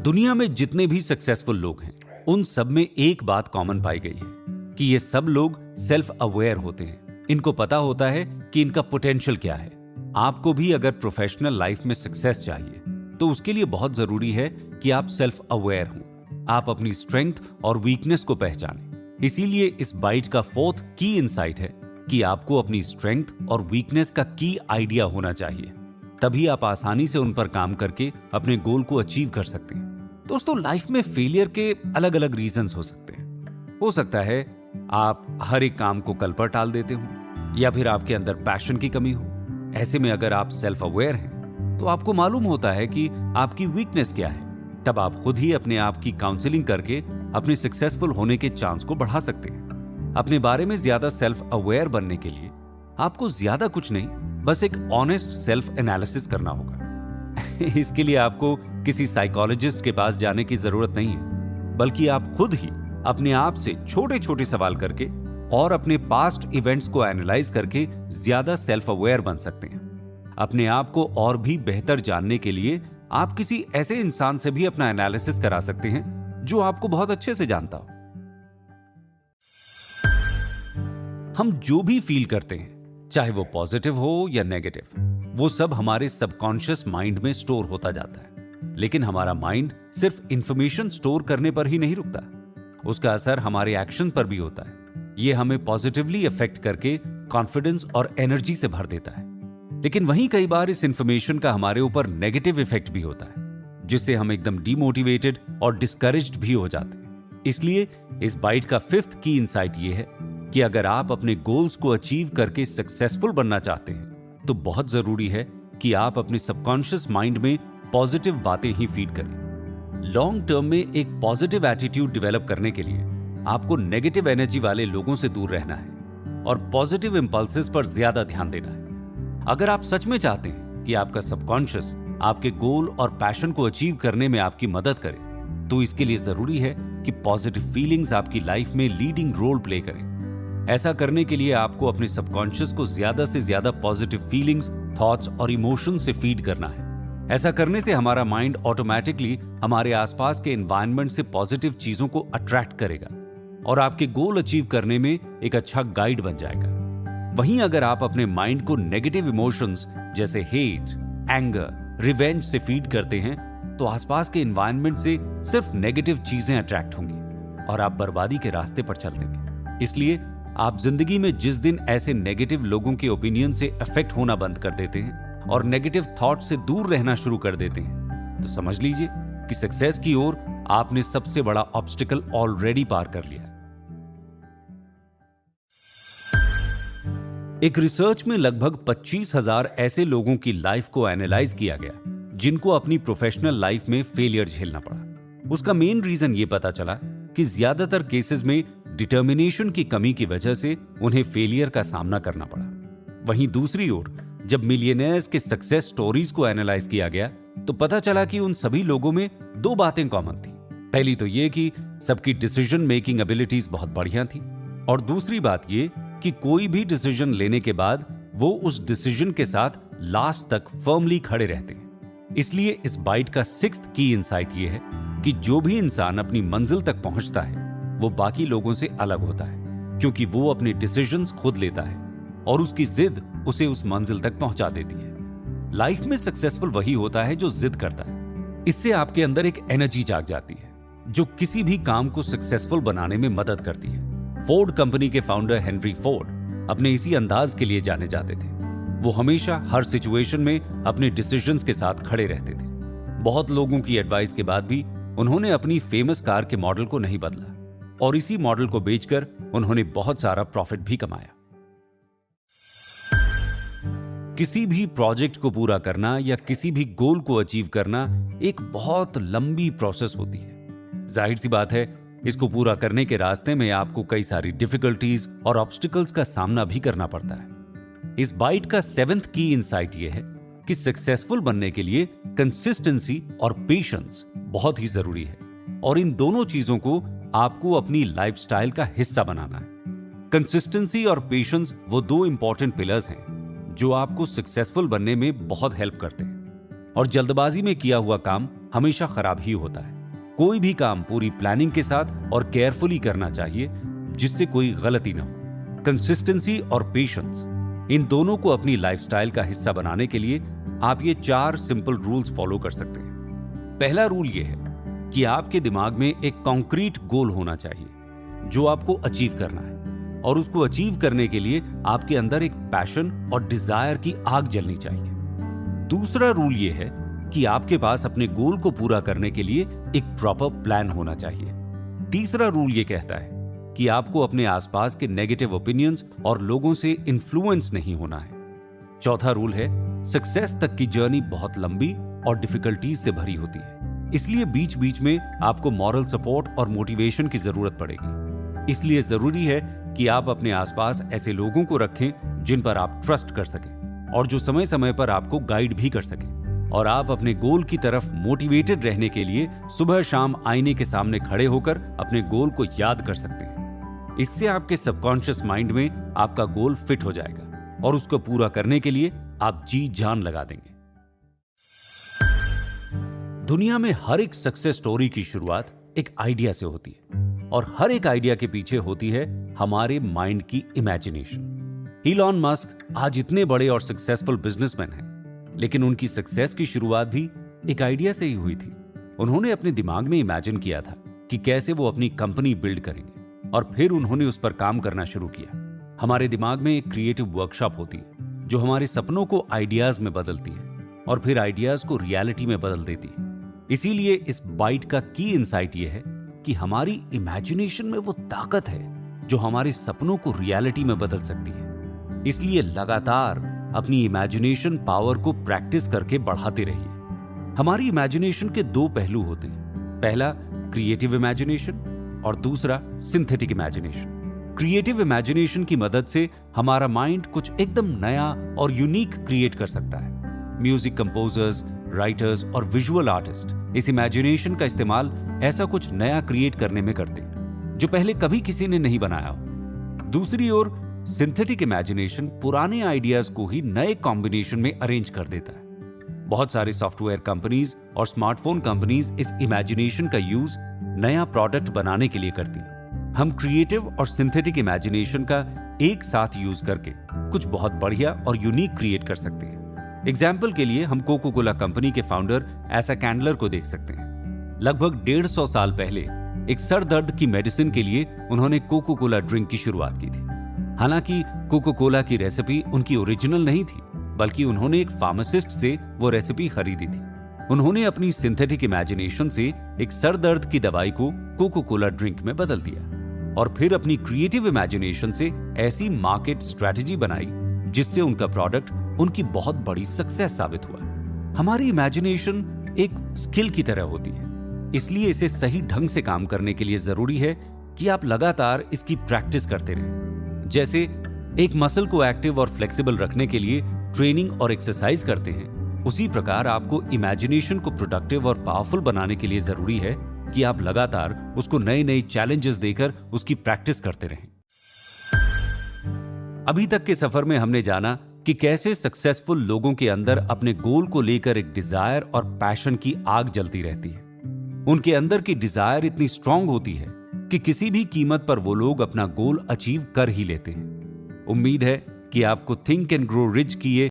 दुनिया में जितने भी सक्सेसफुल लोग हैं, उन सब में एक बात कॉमन पाई गई है कि ये सब लोग सेल्फ अवेयर होते हैं। इनको पता होता है कि इनका पोटेंशियल क्या है। आपको भी अगर प्रोफेशनल लाइफ में सक्सेस चाहिए तो उसके लिए बहुत जरूरी है कि आप सेल्फ अवेयर हों। आप अपनी स्ट्रेंथ और वीकनेस को पहचानें। इसीलिए इस बाइट का फोर्थ की इनसाइट है कि आपको अपनी स्ट्रेंथ और वीकनेस का की आइडिया होना चाहिए। तभी आप आसानी से उन पर काम करके अपने गोल को अचीव कर सकते हैं। दोस्तों, लाइफ में फेलियर के अलग अलग रीजंस हो सकते हैं। हो सकता है आप हर एक काम को कल पर टाल देते हो, या फिर आपके अंदर पैशन की कमी हो। ऐसे में अगर आप सेल्फ अवेयर हैं तो आपको मालूम होता है कि आपकी वीकनेस क्या है। तब आप खुद ही अपने आप की काउंसलिंग करके अपने सक्सेसफुल होने के चांस को बढ़ा सकते हैं। अपने बारे में ज्यादा सेल्फ अवेयर बनने के लिए आपको ज्यादा कुछ नहीं, बस एक ऑनेस्ट सेल्फ एनालिसिस करना होगा। इसके लिए आपको किसी साइकोलॉजिस्ट के पास जाने की जरूरत नहीं है, बल्कि आप खुद ही अपने आप से छोटे छोटे सवाल करके और अपने पास्ट इवेंट्स को एनालाइज करके ज्यादा सेल्फ अवेयर बन सकते हैं। अपने आप को और भी बेहतर जानने के लिए आप किसी ऐसे इंसान से भी अपना एनालिसिस करा सकते हैं जो आपको बहुत अच्छे से जानता हो। हम जो भी फील करते हैं, चाहे वो पॉजिटिव हो या नेगेटिव, वो सब हमारे सबकॉन्शियस माइंड में स्टोर होता जाता है। लेकिन हमारा माइंड सिर्फ इंफॉर्मेशन स्टोर करने पर ही नहीं रुकता, उसका असर हमारे एक्शन पर भी होता है। ये हमें पॉजिटिवली अफेक्ट करके कॉन्फिडेंस और एनर्जी से भर देता है। लेकिन वहीं कई बार इस इंफॉर्मेशन का हमारे ऊपर नेगेटिव इफेक्ट भी होता है, जिससे हम एकदम डिमोटिवेटेड और डिस्करेज्ड भी हो जाते हैं। इसलिए इस बाइट का फिफ्थ की इनसाइट ये है कि अगर आप अपने गोल्स को अचीव करके सक्सेसफुल बनना चाहते हैं तो बहुत जरूरी है कि आप अपने सबकॉन्शियस माइंड में पॉजिटिव बातें ही फीड करें। लॉन्ग टर्म में एक पॉजिटिव एटीट्यूड डेवलप करने के लिए आपको नेगेटिव एनर्जी वाले लोगों से दूर रहना है और पॉजिटिव इंपल्सेस पर ज्यादा ध्यान देना है। अगर आप सच में चाहते हैं कि आपका सबकॉन्शियस आपके गोल और पैशन को अचीव करने में आपकी मदद करे, तो इसके लिए जरूरी है कि पॉजिटिव फीलिंग्स आपकी लाइफ में लीडिंग रोल प्ले करें। ऐसा करने के लिए आपको अपने सबकॉन्शियस को ज्यादा से ज्यादा पॉजिटिव फीलिंग्स, थॉट्स और इमोशन से फीड करना है। ऐसा करने से हमारा माइंड ऑटोमेटिकली हमारे आसपास के एनवायरनमेंट से पॉजिटिव चीजों को अट्रैक्ट करेगा और आपके गोल अचीव करने में एक अच्छा गाइड बन जाएगा। वहीं अगर आप अपने माइंड को नेगेटिव इमोशंस जैसे हेट, एंगर, रिवेंज से फीड करते हैं तो आसपास के एनवायरनमेंट से सिर्फ नेगेटिव चीजें अट्रैक्ट होंगी और आप बर्बादी के रास्ते पर चल देंगे। इसलिए आप जिंदगी में जिस दिन ऐसे नेगेटिव लोगों के ओपिनियन से अफेक्ट होना बंद कर देते हैं और नेगेटिव थॉट से दूर रहना शुरू कर देते हैं, तो समझ लीजिए कि सक्सेस की ओर आपने सबसे बड़ा ऑब्स्टिकल ऑलरेडी पार कर लिया। एक रिसर्च में लगभग 25,000 ऐसे लोगों की लाइफ को एनालाइज किया गया जिनको अपनी प्रोफेशनल लाइफ में फेलियर झेलना पड़ा। उसका मेन रीजन ये पता चला कि ज्यादातर केसेस में डिटर्मिनेशन की कमी की वजह से उन्हें फेलियर का सामना करना पड़ा। वहीं दूसरी ओर जब मिलियनेयर्स के सक्सेस स्टोरीज को एनालाइज किया गया तो पता चला कि उन सभी लोगों में दो बातें कॉमन थी। पहली तो ये कि सबकी डिसीजन मेकिंग एबिलिटीज बहुत बढ़िया थी, और दूसरी बात ये कि कोई भी डिसीजन लेने के बाद वो उस डिसीजन के साथ लास्ट तक फर्मली खड़े रहते हैं। इसलिए इस बाइट का सिक्स्थ की इनसाइट ये है कि जो भी इंसान अपनी मंजिल तक पहुंचता है वो बाकी लोगों से अलग होता है, क्योंकि वो अपने डिसीजंस खुद लेता है और उसकी जिद उसे उस मंजिल तक पहुंचा देती है। लाइफ में सक्सेसफुल वही होता है जो जिद करता है। इससे आपके अंदर एक एनर्जी जाग जाती है जो किसी भी काम को सक्सेसफुल बनाने में मदद करती है। फोर्ड कंपनी के फाउंडर हेनरी फोर्ड अपने इसी अंदाज के लिए जाने जाते थे। वो हमेशा हर सिचुएशन में अपने डिसीजंस के साथ खड़े रहते थे। बहुत लोगों की एडवाइस के बाद भी उन्होंने अपनी फेमस कार के मॉडल को नहीं बदला और इसी मॉडल को बेचकर उन्होंने बहुत सारा प्रॉफिट भी कमाया। किसी भी प्रोजेक्ट को पूरा करना या किसी भी गोल को अचीव करना एक बहुत लंबी प्रोसेस होती है। जाहिर सी बात है, इसको पूरा करने के रास्ते में आपको कई सारी डिफिकल्टीज और ऑब्स्टिकल्स का सामना भी करना पड़ता है। इस बाइट का सेवेंथ की इनसाइट यह है कि सक्सेसफुल बनने के लिए कंसिस्टेंसी और पेशेंस बहुत ही जरूरी है, और इन दोनों चीजों को आपको अपनी लाइफस्टाइल का हिस्सा बनाना है। कंसिस्टेंसी और पेशेंस वो दो इंपॉर्टेंट पिलर्स हैं जो आपको सक्सेसफुल बनने में बहुत हेल्प करते हैं, और जल्दबाजी में किया हुआ काम हमेशा खराब ही होता है। कोई भी काम पूरी प्लानिंग के साथ और केयरफुली करना चाहिए, जिससे कोई गलती ना हो। कंसिस्टेंसी और पेशेंस, इन दोनों को अपनी लाइफस्टाइल का हिस्सा बनाने के लिए आप ये 4 सिंपल रूल्स फॉलो कर सकते हैं। पहला रूल ये है कि आपके दिमाग में एक कॉन्क्रीट गोल होना चाहिए जो आपको अचीव करना है, और उसको अचीव करने के लिए आपके अंदर एक पैशन और डिजायर की आग जलनी चाहिए। दूसरा रूल ये है कि आपके पास अपने गोल को पूरा करने के लिए एक प्रॉपर प्लान होना चाहिए। तीसरा रूल ये कहता है कि आपको अपने आसपास के नेगेटिव ओपिनियंस और लोगों से इन्फ्लुएंस नहीं होना है। चौथा रूल है, सक्सेस तक की जर्नी बहुत लंबी और डिफिकल्टीज से भरी होती है, इसलिए बीच बीच में आपको मॉरल सपोर्ट और मोटिवेशन की जरूरत पड़ेगी। इसलिए जरूरी है कि आप अपने आसपास ऐसे लोगों को रखें जिन पर आप ट्रस्ट कर सकें और जो समय समय पर आपको गाइड भी कर सकें। और आप अपने गोल की तरफ मोटिवेटेड रहने के लिए सुबह शाम आईने के सामने खड़े होकर अपने गोल को याद कर सकते हैं। इससे आपके सबकॉन्शियस माइंड में आपका गोल फिट हो जाएगा और उसको पूरा करने के लिए आप जी जान लगा देंगे। दुनिया में हर एक सक्सेस स्टोरी की शुरुआत एक आइडिया से होती है, और हर एक आइडिया के पीछे होती है हमारे माइंड की इमेजिनेशन। इलॉन मस्क आज इतने बड़े और सक्सेसफुल बिजनेसमैन हैं, लेकिन उनकी सक्सेस की शुरुआत भी एक आइडिया से ही हुई थी। उन्होंने अपने दिमाग में इमेजिन किया था कि कैसे वो अपनी कंपनी बिल्ड करेंगे, और फिर उन्होंने उस पर काम करना शुरू किया। हमारे दिमाग में एक क्रिएटिव वर्कशॉप होती है जो हमारे सपनों को आइडियाज में बदलती है और फिर आइडियाज को रियलिटी में बदल देती है। इसीलिए इस बाइट का की इनसाइट ये है कि हमारी इमेजिनेशन में वो ताकत है जो हमारे सपनों को रियलिटी में बदल सकती है। इसलिए लगातार अपनी इमेजिनेशन पावर को प्रैक्टिस करके बढ़ाते रहिए। हमारी इमेजिनेशन के 2 पहलू होते हैं, पहला क्रिएटिव इमेजिनेशन और दूसरा सिंथेटिक इमेजिनेशन। क्रिएटिव इमेजिनेशन की मदद से हमारा माइंड कुछ एकदम नया और यूनिक क्रिएट कर सकता है। म्यूजिक कंपोजर्स, राइटर्स और विजुअल आर्टिस्ट इस इमेजिनेशन का इस्तेमाल ऐसा कुछ नया क्रिएट करने में करते हैं जो पहले कभी किसी ने नहीं बनाया हो। दूसरी ओर सिंथेटिक इमेजिनेशन पुराने आइडियाज को ही नए कॉम्बिनेशन में अरेंज कर देता है। बहुत सारे सॉफ्टवेयर कंपनीज और स्मार्टफोन कंपनीज इस इमेजिनेशन का यूज नया प्रोडक्ट बनाने के लिए करती हैं। हम क्रिएटिव और सिंथेटिक इमेजिनेशन का एक साथ यूज करके कुछ बहुत बढ़िया और यूनिक क्रिएट कर सकते हैं। एग्जाम्पल के लिए हम कोको कोला कंपनी के फाउंडर एसा कैंडलर को देख सकते हैं। लगभग 150 साल पहले एक सर दर्द की मेडिसिन के लिए उन्होंने कोको कोला ड्रिंक की शुरुआत की थी। हालांकि कोको कोला की रेसिपी उनकी ओरिजिनल नहीं थी, बल्कि उन्होंने एक फार्मासिस्ट से वो रेसिपी खरीदी थी। उन्होंने अपनी सिंथेटिक इमेजिनेशन से एक सर दर्द की दवाई को कोको कोला ड्रिंक में बदल दिया, और फिर अपनी क्रिएटिव इमेजिनेशन से ऐसी मार्केट स्ट्रेटजी बनाई जिससे उनका प्रोडक्ट उनकी बहुत बड़ी सक्सेस साबित हुआ। हमारी इमेजिनेशन एक स्किल की तरह होती है, इसलिए इसे सही ढंग से काम करने के लिए जरूरी है कि आप लगातार इसकी प्रैक्टिस करते रहें। जैसे एक मसल को एक्टिव और फ्लेक्सिबल रखने के लिए ट्रेनिंग और एक्सरसाइज करते हैं, उसी प्रकार आपको इमेजिनेशन को प्रोडक्टिव और पावरफुल बनाने के लिए जरूरी है कि आप लगातार उसको नए नए चैलेंजेस देकर उसकी प्रैक्टिस करते रहें। अभी तक के सफर में हमने जाना कि कैसे सक्सेसफुल लोगों के अंदर अपने गोल को लेकर एक डिजायर और पैशन की आग जलती रहती है। उनके अंदर की डिजायर इतनी स्ट्रांग होती है कि किसी भी कीमत पर वो लोग अपना गोल अचीव कर ही लेते हैं। उम्मीद है कि आपको थिंक एंड ग्रो रिच की ये